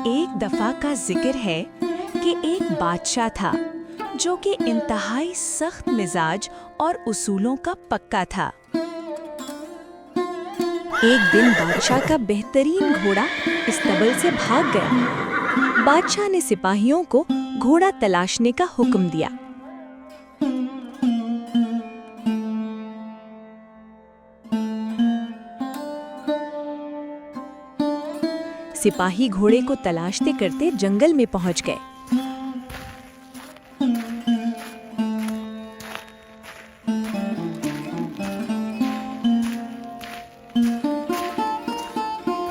ایک دفعہ کا ذکر ہے کہ ایک بادشاہ تھا جو کہ انتہائی سخت مزاج اور اصولوں کا پکا تھا۔ ایک دن بادشاہ کا بہترین گھوڑا استبل سے بھاگ گیا۔ بادشاہ نے سپاہیوں کو گھوڑا تلاشنے کا حکم دیا۔ سپاہی گھوڑے کو تلاشتے کرتے جنگل میں پہنچ گئے۔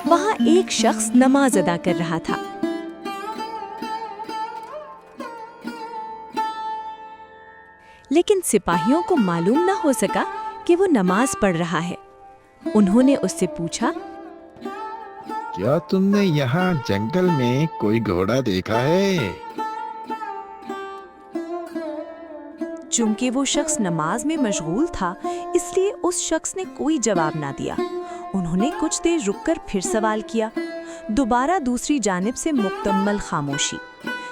وہاں ایک شخص نماز ادا کر رہا تھا۔ لیکن سپاہیوں کو معلوم نہ ہو سکا کہ وہ نماز پڑھ رہا ہے۔ انہوں نے اس سے پوچھا، کیا تم نے یہاں جنگل میں کوئی گھوڑا دیکھا ہے؟ چونکہ وہ شخص نماز میں مشغول تھا، اس لیے اس شخص نے کوئی جواب نہ دیا۔ انہوں نے کچھ دیر رک کر پھر سوال کیا۔ دوبارہ دوسری جانب سے مکمل خاموشی۔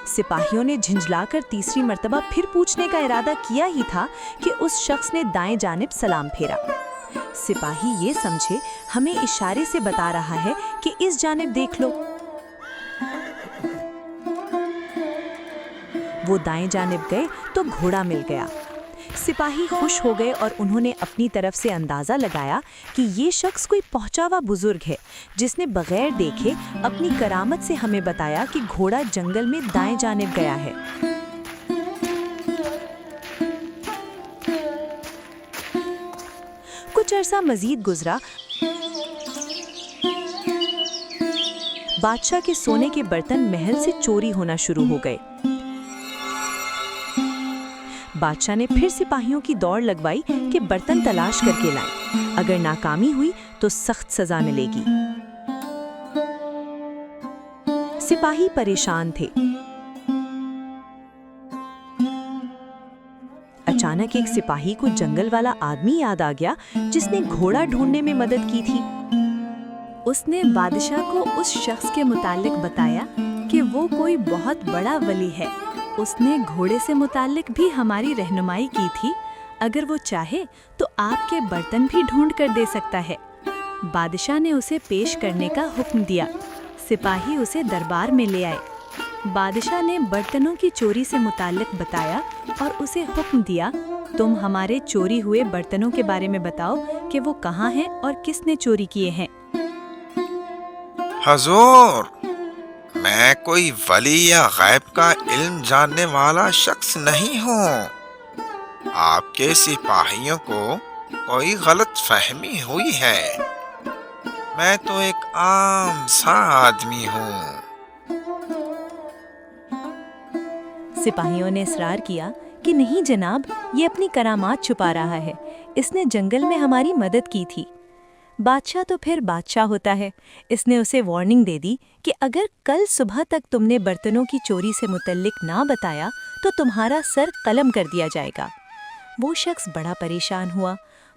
سپاہیوں نے جھنجھلا کر تیسری مرتبہ پھر پوچھنے کا ارادہ کیا ہی تھا کہ اس شخص نے دائیں جانب سلام پھیرا۔ سپاہی یہ سمجھے ہمیں اشارے سے بتا رہا ہے کہ اس جانب دیکھ لو۔ وہ دائیں جانب گئے تو گھوڑا مل گیا۔ سپاہی خوش ہو گئے اور انہوں نے اپنی طرف سے اندازہ لگایا کہ یہ شخص کوئی پہنچا ہوا بزرگ ہے جس نے بغیر دیکھے اپنی کرامت سے ہمیں بتایا کہ گھوڑا جنگل میں دائیں جانب گیا ہے۔ کچھ عرصہ مزید گزرا۔ بادشاہ کے سونے کے برتن محل سے چوری ہونا شروع ہو گئے۔ بادشاہ نے پھر سپاہیوں کی دوڑ لگوائی کہ برتن تلاش کر کے لائیں۔ اگر ناکامی ہوئی تو سخت سزا ملے گی۔ سپاہی پریشان تھے۔ اچانک ایک سپاہی کو جنگل والا آدمی یاد آ گیا جس نے گھوڑا ڈھونڈنے میں مدد کی تھی۔ اس نے بادشاہ کو اس شخص کے متعلق بتایا کہ وہ کوئی بہت بڑا ولی ہے۔ اس نے گھوڑے سے متعلق بھی ہماری رہنمائی کی تھی۔ اگر وہ چاہے تو آپ کے برتن بھی ڈھونڈ کر دے سکتا ہے۔ بادشاہ نے اسے پیش کرنے کا حکم دیا۔ سپاہی اسے دربار میں لے آئے۔ بادشاہ نے برتنوں کی چوری سے متعلق بتایا اور اسے حکم دیا، تم ہمارے چوری ہوئے برتنوں کے بارے میں بتاؤ کہ وہ کہاں ہیں اور کس نے چوری کیے ہیں۔ حضور، میں کوئی ولی یا غیب کا علم جاننے والا شخص نہیں ہوں۔ آپ کے سپاہیوں کو کوئی غلط فہمی ہوئی ہے۔ میں تو ایک عام سا آدمی ہوں۔ سپاہیوں نے اصرار کیا کہ نہیں جناب، یہ اپنی کرامات چھپا رہا ہے۔ اس نے جنگل میں ہماری مدد کی تھی۔ بادشاہ تو پھر بادشاہ ہوتا ہے۔ اس نے اسے وارننگ دے دی کہ اگر کل صبح تک تم نے برتنوں کی چوری سے متعلق نہ بتایا تو تمہارا سر قلم کر دیا جائے گا۔ وہ شخص بڑا پریشان ہوا۔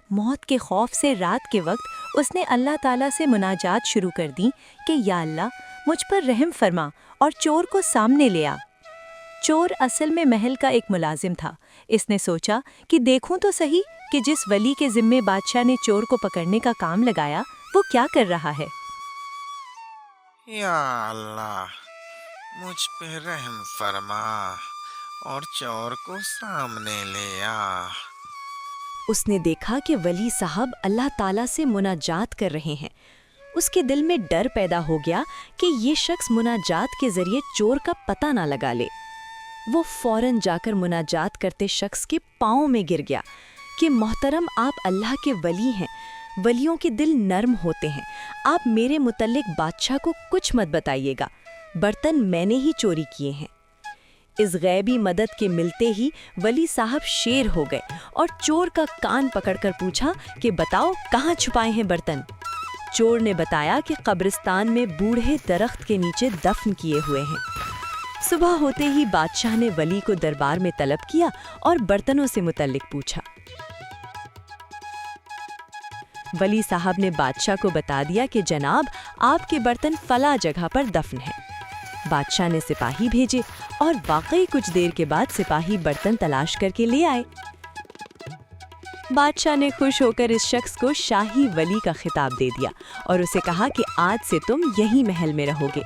موت کے خوف سے رات کے وقت اس نے اللہ تعالیٰ سے مناجات شروع کر دی کہ یا اللہ، مجھ پر رحم فرما اور چور کو سامنے لے آ۔ چور اصل میں محل کا ایک ملازم تھا۔ اس نے سوچا کہ دیکھوں تو صحیح کہ جس ولی کے ذمے بادشاہ نے چور کو پکڑنے کا کام لگایا وہ کیا کر رہا ہے۔ یا اللہ، مجھ پہ رحم فرما اور چور کو سامنے لے آ۔ اس نے دیکھا کہ ولی صاحب اللہ تعالیٰ سے مناجات کر رہے ہیں۔ اس کے دل میں ڈر پیدا ہو گیا کہ یہ شخص مناجات کے ذریعے چور کا پتہ نہ لگا لے۔ وہ فوراً جا کر مناجات کرتے شخص کے پاؤں میں گر گیا کہ محترم، آپ اللہ کے ولی ہیں، ولیوں کے دل نرم ہوتے ہیں، آپ میرے متعلق بادشاہ کو کچھ مت بتائیے گا، برتن میں نے ہی چوری کیے ہیں۔ اس غیبی مدد کے ملتے ہی ولی صاحب شیر ہو گئے اور چور کا کان پکڑ کر پوچھا کہ بتاؤ کہاں چھپائے ہیں برتن۔ چور نے بتایا کہ قبرستان میں بوڑھے درخت کے نیچے دفن کیے ہوئے ہیں۔ صبح ہوتے ہی بادشاہ نے ولی کو دربار میں طلب کیا اور برتنوں سے متعلق پوچھا۔ ولی صاحب نے بادشاہ کو بتا دیا کہ جناب، آپ کے برتن فلاں جگہ پر دفن ہیں۔ बादशाह ने सिपाही भेजे और वाकई कुछ देर के बाद सिपाही बर्तन तलाश करके ले आए। बादशाह ने खुश होकर इस शख्स को शाही वली का खिताब दे दिया और उसे कहा कि आज से तुम यही महल में रहोगे।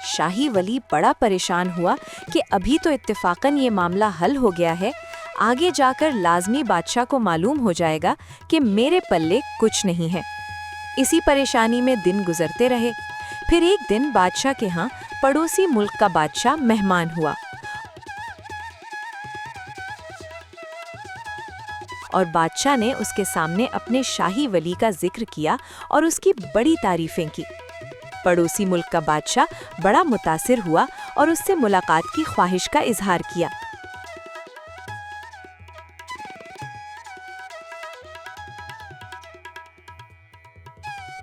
शाही वली बड़ा परेशान हुआ कि अभी तो इत्तेफाकन ये मामला हल हो गया है, आगे जाकर लाजमी बादशाह को मालूम हो जाएगा कि मेरे पल्ले कुछ नहीं है। इसी परेशानी में दिन गुजरते रहे। फिर एक दिन बादशाह के यहाँ पड़ोसी मुल्क का बादशाह मेहमान हुआ और बादशाह ने उसके सामने अपने शाही वली का जिक्र किया और उसकी बड़ी तारीफें की। पड़ोसी मुल्क का बादशाह बड़ा मुतासिर हुआ और उससे मुलाकात की ख्वाहिश का इजहार किया।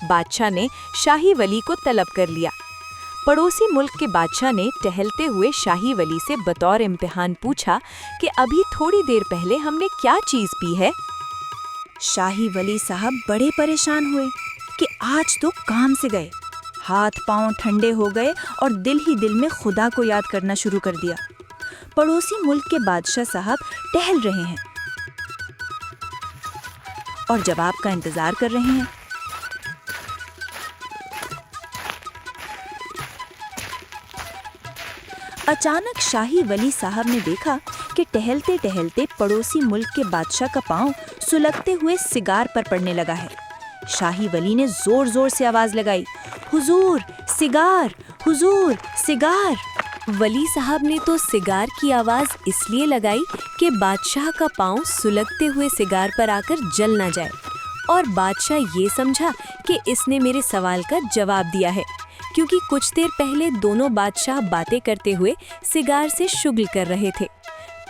बादशाह ने शाही वली को तलब कर लिया। पड़ोसी मुल्क के बादशाह ने टहलते हुए शाही वली से बतौर इम्तिहान पूछा कि अभी थोड़ी देर पहले हमने क्या चीज पी है। शाही वली साहब बड़े परेशान हुए कि आज तो काम से गए, हाथ पांव ठंडे हो गए और दिल ही दिल में खुदा को याद करना शुरू कर दिया। पड़ोसी मुल्क के बादशाह साहब टहल रहे हैं और जवाब का इंतजार कर रहे हैं। अचानक शाही वली साहब ने देखा कि टहलते टहलते पड़ोसी मुल्क के बादशाह का पांव सुलगते हुए सिगार पर पड़ने लगा है। शाही वली ने जोर जोर से आवाज लगाई, हुजूर सिगार, हुजूर सिगार। वली साहब ने तो सिगार की आवाज इसलिए लगाई कि बादशाह का पांव सुलगते हुए सिगार पर आकर जल न जाए, और बादशाह ये समझा कि इसने मेरे सवाल का जवाब दिया है, क्योंकि कुछ देर पहले दोनों बादशाह बातें करते हुए सिगार से शुगल कर रहे थे।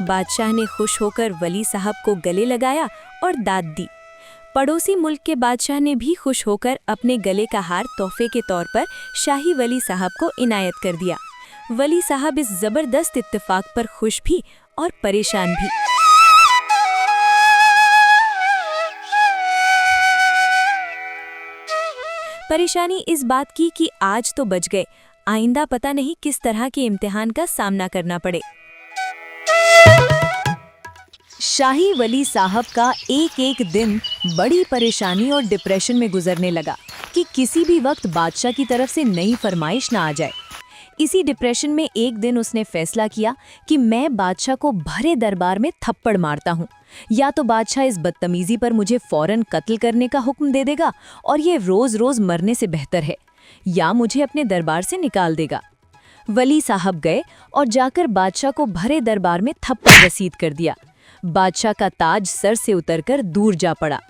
बादशाह ने खुश होकर वली साहब को गले लगाया और दाद दी। पड़ोसी मुल्क के बादशाह ने भी खुश होकर अपने गले का हार तोहफे के तौर पर शाही वली साहब को इनायत कर दिया। वली साहब इस जबरदस्त इत्तेफाक पर खुश भी और परेशान भी। परेशानी इस बात की कि आज तो बच गए, आइंदा पता नहीं किस तरह के इम्तिहान का सामना करना पड़े। शाही वली साहब का एक एक दिन बड़ी परेशानी और डिप्रेशन में गुजरने लगा कि किसी भी वक्त बादशाह की तरफ से नई फरमाइश ना आ जाए। इसी डिप्रेशन में एक दिन उसने फैसला किया कि मैं बादशाह को भरे दरबार में थप्पड़ मारता हूँ, या तो बादशाह इस बदतमीजी पर मुझे फौरन कत्ल करने का हुक्म दे देगा और ये रोज रोज मरने से बेहतर है, या मुझे अपने दरबार से निकाल देगा। वली साहब गए और जाकर बादशाह को भरे दरबार में थप्पड़ रसीद कर दिया। बादशाह का ताज सर से उतरकर दूर जा पड़ा।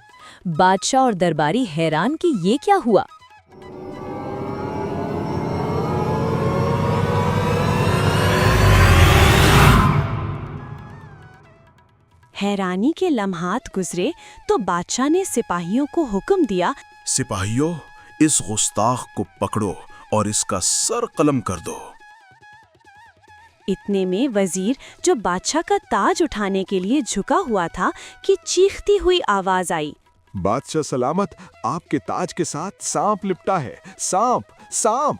बादशाह और दरबारी हैरान कि ये क्या हुआ। हैरानी के लम्हात गुजरे तो बादशाह ने सिपाहियों को हुक्म दिया, सिपाहियों, इस गुस्ताख को पकड़ो और इसका सर कलम कर दो। इतने में वजीर, जो बादशाह का ताज उठाने के लिए झुका हुआ था, कि चीखती हुई आवाज आई, बादशाह सलामत, आपके ताज के साथ सांप लिपटा है, सांप, सांप।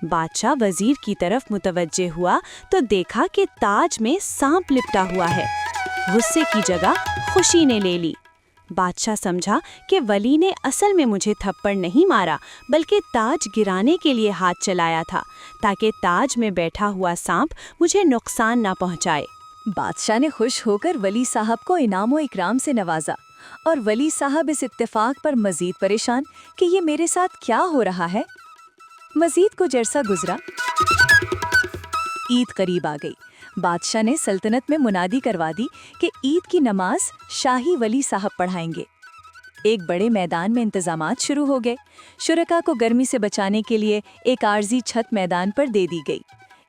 बादशाह वजीर की तरफ मुतवज्जे हुआ तो देखा कि ताज में सांप लिपटा हुआ है। गुस्से की जगह खुशी ने ले ली। बादशाह समझा कि वली ने असल में मुझे थप्पड़ नहीं मारा, बल्कि ताज गिराने के लिए हाथ चलाया था, ताकि ताज में बैठा हुआ सांप मुझे नुकसान ना पहुंचाए। बादशाह ने खुश होकर वली साहब को इनाम इकराम से नवाजा, और वली साहब इस इत्तेफाक पर मजीद परेशान कि ये मेरे साथ क्या हो रहा है। मजीद कुछ अरसा गुजरा। ईद करीब आ गई। बादशाह ने सल्तनत में मुनादी करवा दी कि ईद की नमाज शाही वली साहब पढ़ाएंगे। एक बड़े मैदान में इंतजामात शुरू हो गए। शुरका को गर्मी से बचाने के लिए एक आर्जी छत मैदान पर दे दी गई।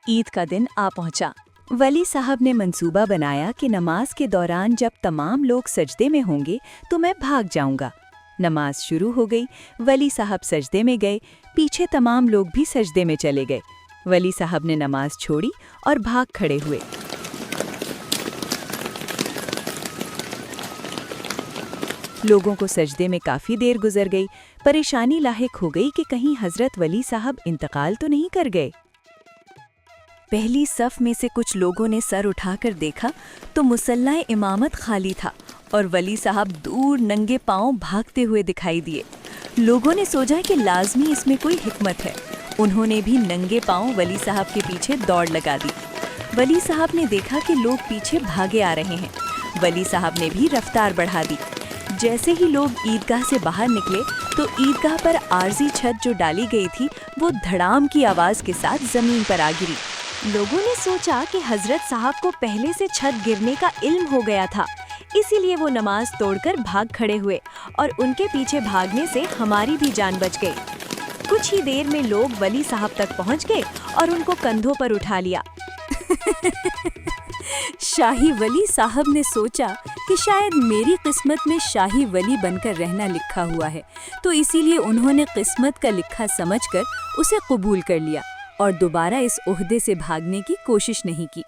ईद का दिन आ पहुंचा। वली साहब ने मंसूबा बनाया कि नमाज के दौरान जब तमाम लोग सजदे में होंगे तो मैं भाग जाऊंगा। नमाज शुरू हो गई। वली साहब सजदे में गए, पीछे तमाम लोग भी सजदे में चले गए। वली साहब ने नमाज छोड़ी और भाग खड़े हुए। लोगों को सजदे में काफी देर गुजर गई। परेशानी लाहिक हो गई कि कहीं हजरत वली साहब इंतकाल तो नहीं कर गए। पहली सफ में से कुछ लोगों ने सर उठाकर देखा तो मुसल्ला इमामत खाली था और वली साहब दूर नंगे पांव भागते हुए दिखाई दिए। लोगों ने सोचा कि लाजमी इसमें कोई हिकमत है। उन्होंने भी नंगे पांव वली साहब के पीछे दौड़ लगा दी। वली साहब ने देखा कि लोग पीछे भागे आ रहे हैं। वली साहब ने भी रफ्तार बढ़ा दी। जैसे ही लोग ईदगाह से बाहर निकले तो ईदगाह पर आरजी छत जो डाली गई थी वो धड़ाम की आवाज़ के साथ ज़मीन पर आ गिरी। लोगों ने सोचा कि हजरत साहब को पहले से छत गिरने का इल्म हो गया था, इसीलिए वो नमाज तोड़कर भाग खड़े हुए और उनके पीछे भागने से हमारी भी जान बच गई। कुछ ही देर में लोग वली साहब तक पहुंच गए और उनको कंधों पर उठा लिया। शाही वली साहब ने सोचा कि शायद मेरी किस्मत में शाही वली बनकर रहना लिखा हुआ है, तो इसीलिए उन्होंने किस्मत का लिखा समझकर उसे कबूल कर लिया और दोबारा इस ओहदे से भागने की कोशिश नहीं की।